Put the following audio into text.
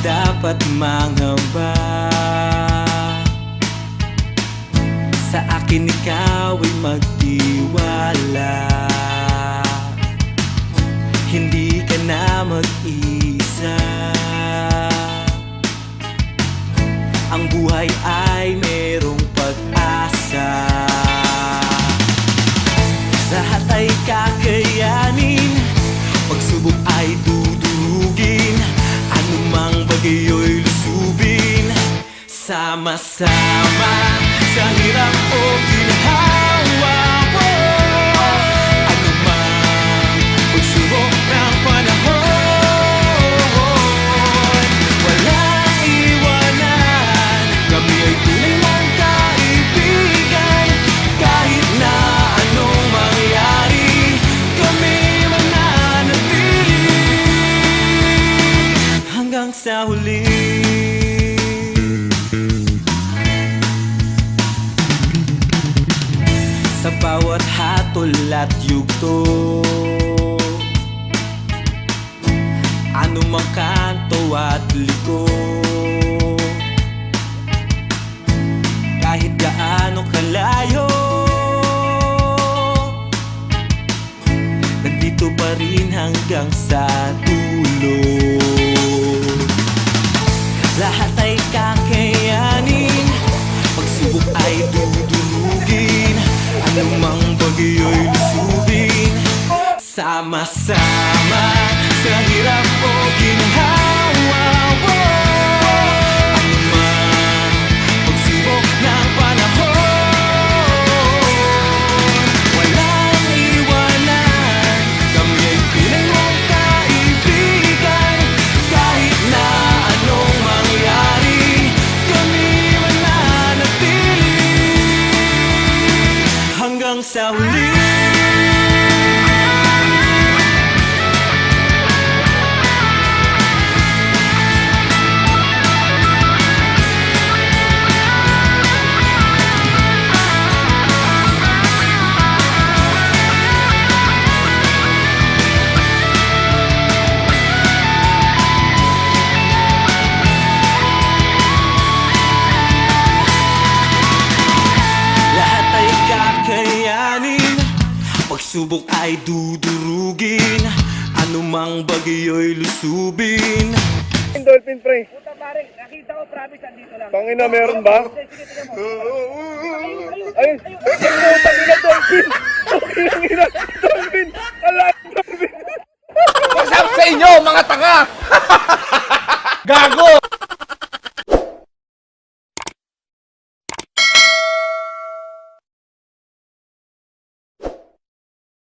dapat mangamba. Sa akin ikaw ay magtiwala. Hindi ka na mag-isa. Ang buhay ay merong pag-asa. Lahat ay kakayanin, pagsubok ay dudurugin, anumang bagay ay lusubin. Sama-sama sa hirap o ginhawa, anumang pagsubok ng panahon, walang iwanan. Kami ay tunay mong kaibigan, kahit na anong mangyari, kami mananatili hanggang sa huli. Sa bawat hatol at yugto, anumang kanto at liko, kahit gaano kalayo, nandito pa rin hanggang sa dulo. Lahat ay kakayanin, pagsubok ay dudurugin, anumang bagay ay lusubin. Sama-sama sa hirap o ginhawa, anumang pagsubok ng panahon, walang iwanan. Kami ay tunay mong kaibigan, kahit na anong mangyari, kami mananatili hanggang sa huli. Lahat ay kakayanin, pagsubok ay dudurugin, anumang bagay ay lusubin. Dolphin pre. Puta pare, nakita ko promise andito lang. Tangina, meron ba? Sige, tignan mo. Ayun! Ayun! Ayun! Dolphin!